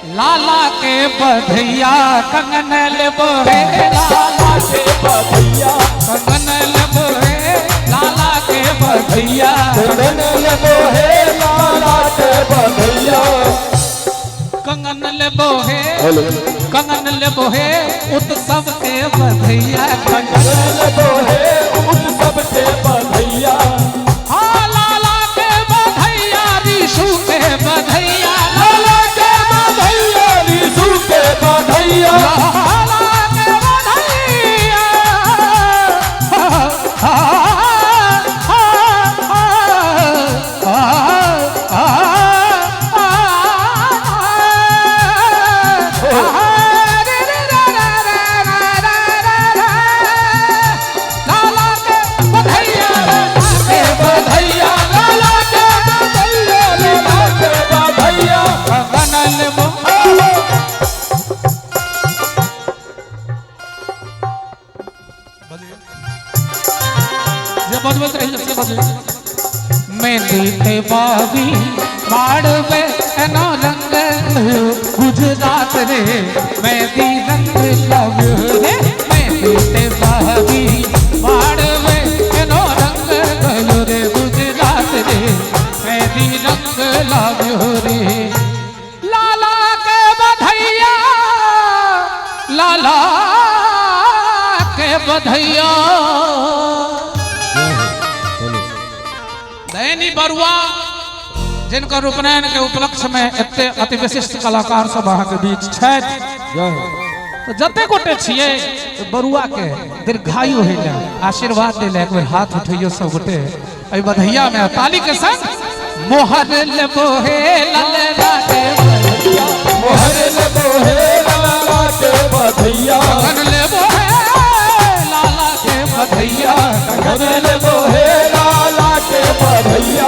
लाला के बधैया कंगन लेबो रे लाला के बधैया कंगन लेबो रे लाला के बधैया कंगन लेबो हे लाला के बधैया कंगन लेबो हे कंगन लेबो हे उत्सव के बधैया कंगन लेबो हे उत्सव के बधैया हाँ लाला के बधैया ऋषु के बधैया लाला के बधैया ऋषु के बधैया लाला के बधैया मेहंदी ते बावी माड़वे एनो रंग गुजरात रे मेहंदी रंग लाव्यो रे मेहंदी ते बावी माड़वे एनो रंग गयो रे गुजरात रे मेहंदी रंग लाव्यो रे लाला के बधैया लाला के बधैया दैनी बरुआ जिनका उपनयन के उपलक्ष्य में एते अति विशिष्ट कलाकार सब अहाँ के बीच छथि तो जते गोटे छिए बरुआ के दीर्घायु होइले आशीर्वाद देले एक बेर हाथ उठैयो सब गोटे एहि बधैया में ताली के संग मोहर लेबो हे ललना के बधैया मोहर लेबो हे लाला के बधैया कंगन लेबो हे लाला के बधैया कंगन लेबो हे लाला के बधैया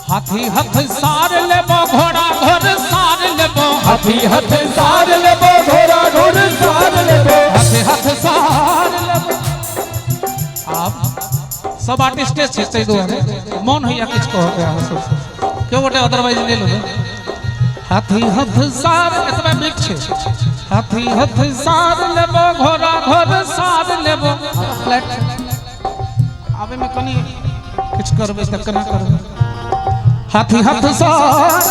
हाथी हथ सार लेबो घोड़ा घोड़ सार लेबो हाथी हथ सार लेबो घोड़ा घोड़ सार लेबो हाथी हथ सार लेबो आप सब आर्टिस्ट छे तै दुआरे मन होइया किछ कह के सब के गोटे अदरवाइज ले लो हाथी हथ सार एतबे बिक छे हाथी हथ सार लेबो घोड़ा घोड़ सार लेबो फ्लैट आबे में कनी किछ करबे त केना करबे हाथी हथ सार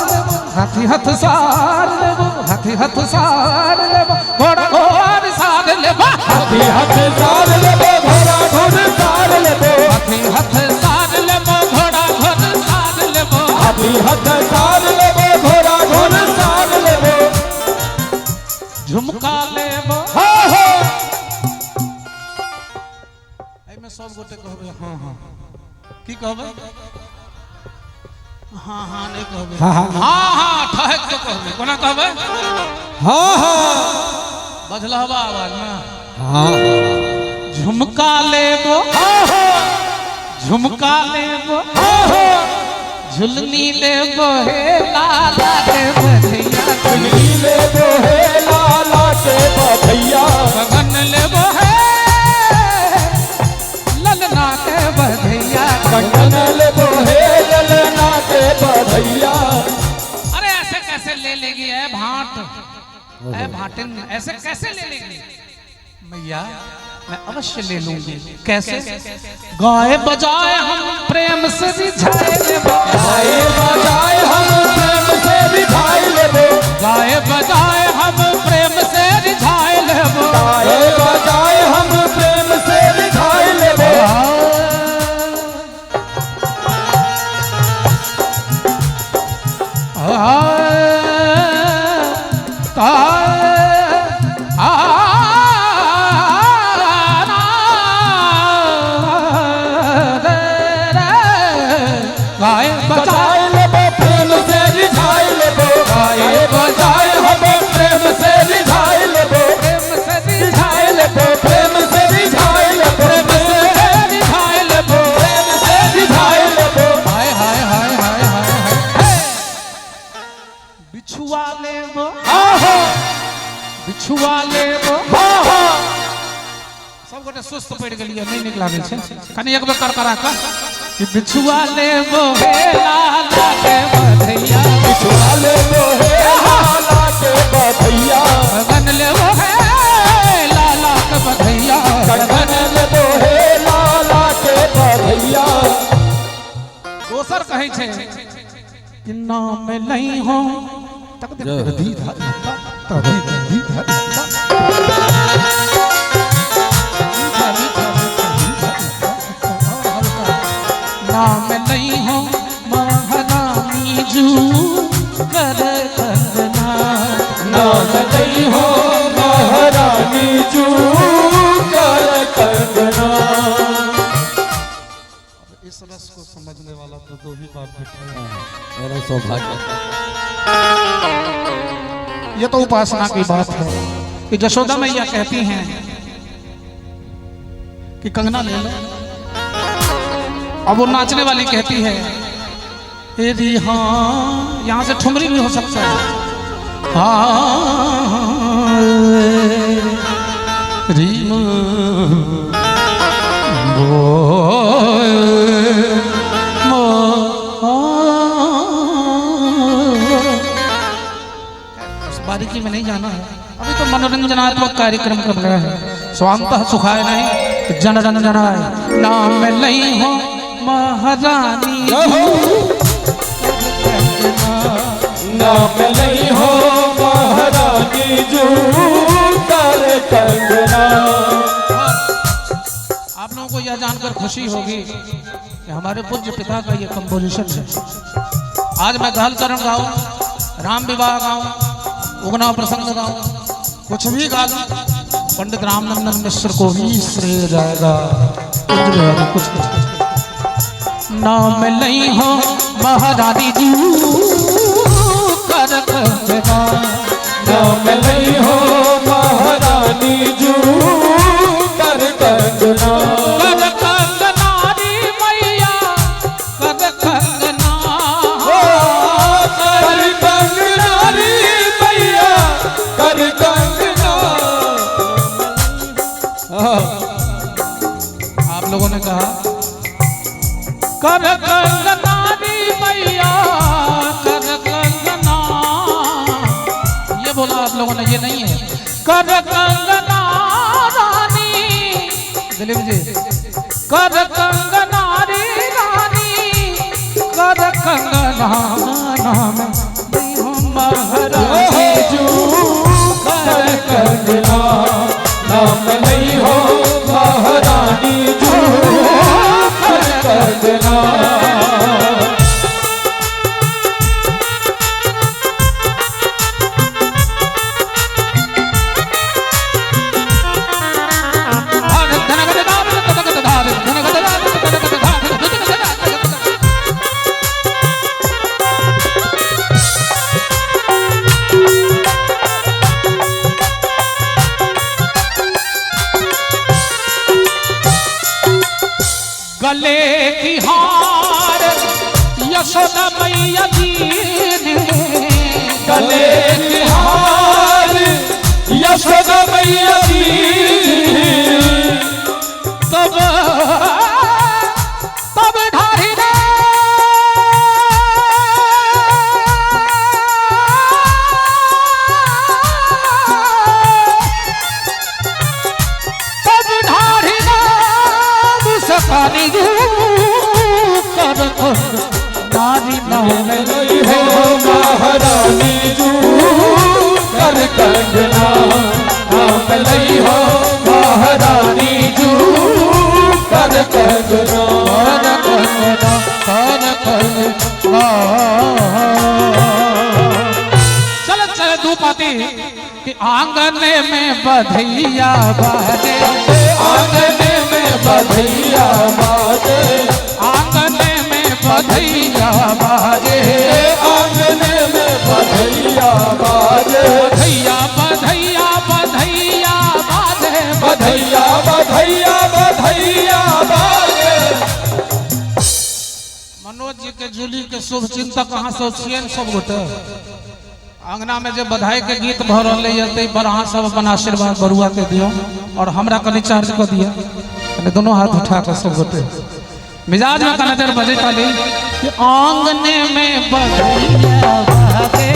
हाथी हथ सार लेबो हाथी हथ सार लेबो घोड़ा घोड़ सार लेबो हाथी हथ सार लेबो घोड़ा घोड़ सार लेबो हाथी हथ सार लेबो घोड़ा घोड़ सार लेबो हाथी हथ सार लेबो घोड़ा घोड़ सार लेबो झुमका लेबो हो हो एहि में सब गोटे कहबे हां हां की कहबे हाँ हाँ नहीं कहबे हाँ हाँ ठहक तो कहबे कोना कहबे हाँ हाँ बजलहबा आवाज में हाँ झुमका लेबो झुमका लेबो झुलनी लेबो हे लाला के बधैया झुलनी लेबो हे लाला के बधैया कंगन लेबो हे ललना के बधैया कंगन लेबो हे ललना के बधैया अरे ऐसे कैसे ले लेगी है भाट है भाटिन ऐसे कैसे ले लेगी मैया मैं अवश्य ले लूंगी कैसे गाए बजाए हम प्रेम से रिझाए लेबो गाए बजाए हम प्रेम से रिझाए लेबो गाए बजाए हम प्रेम से रिझाए लेबो गाए बजाए हम प्रेम से रिझाए लेबो गोटे सुस्त पड़ गेलिए नहीं निक लागे छे कनी एक बेर कर का कि बिछुआ ले बोहे लाला के बधैया बिछुआ ले बोहे लाला के बधैया गगन ले बोहे लाला के बधैया गगन ले बोहे लाला के बधैया दोसर कहै छे कि नाम नहीं हो तक दी धा दी धा नाम नहीं हो महारानी जू कर कंगना नाम नहीं हो महारानी जू कर कंगना। इस रस को समझने वाला तो दो ही बात बैठा मेरा सौभाग्य। ये तो उपासना की बात है कि जशोदा मैया कहती हैं कि कंगना ले लो। अब वो नाचने वाली कहती है यदि हाँ यहाँ से ठुमरी भी हो सकता है हाँ रीम बारीकी में नहीं जाना है अभी तो मनोरंजनात्मक कार्यक्रम कर रहा है स्वांतः सुखाय नहीं जनरंजनाय नाम नहीं हो महारानी नाम नहीं हो महारानी जू कर कंगना। आप लोगों को यह जानकर खुशी होगी कि हमारे पूज्य पिता का ये कंपोजिशन है। आज मैं घाल चरण गाऊं, राम विवाह गाऊं, उगना प्रसंग गाऊं, कुछ भी गा दूं, पंडित रामनंदन मिश्र को भी श्रेय जाएगा। कुछ नाम नहीं हो महारानी जी कर कंगना नाम नहीं हो महारानी जू कर कंगना। कर कंगना री मैया कर कंगना कर कंगना री मैया कर कंगना। आप लोगों ने कहा कर कंगना री मैया कर कंगना ये बोला आप लोगों ने ये नहीं है कर कंगना रानी दिलीप जी कर कंगना री रानी कर कंगना नाम नहीं हो महारानी जू कर कंगना नाम नहीं हो महारानी जू कर कंगना। गले की हार यशोदा मैया जी ने गले की हार यशोदा मैया जी तब ढारी ने तब ढारी सकानी कर नारी नहीं हो महारानी जू कर कंगना नाम नहीं हो महारानी जू कर कंगना। चल चल धूपाती कि आंगन में बधैया बाजे आंगन में बधैया बाजे आंगन में बधैया बाजे आंगन में बधैया बाजे बधैया बधैया बधैया बाजे बधैया बधैया बधैया बाजे। मनोज जी के जूली के शुभ चिंतक कहाँ से छियन सब गोटे अंगना में जब बधाई के गीत भर रहे है पर अहाँ सब अपन आशीर्वाद बरुआ के दियो और हमरा कनी चार्ज कर दिया दोनों हाथ उठा कर सब गोटे मिजाज में कना देर बजे ताली कि आंगने में बधैया बाजे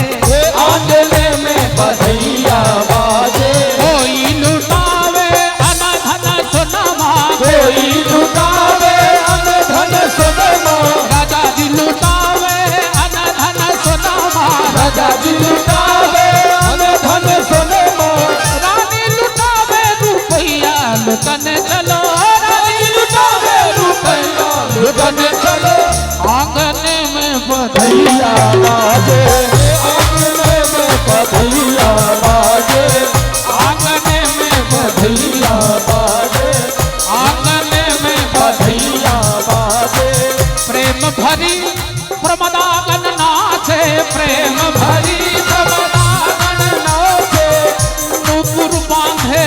आंगने में बधैया बाजे कोई लुटावे अनधन सोनमा कोई लुटावे अनधन सोनमा राजा जी लुटावे अनधन सोनमा राजा जी लुटावे अनधन सोनमा रानी लुटावे रुपैया लुटने चलो रानी लुटावे रुपैया लुटने चलो आंगने में बधैया बधैया बाजे आंगने में बधैया बाजे आंगने में बधैया बाजे आंगने में बधैया बाजे प्रेम भरी प्रमदागन नाचे प्रेम भरी प्रमदागन नाचे नूपुर बांधे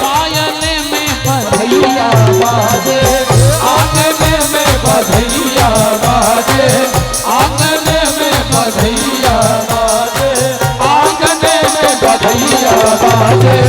पायले में बधैया बधैया बाजे आंगने में बधैया बाजे आंगने में बधैया बाजे आंगने में बधैया बाजे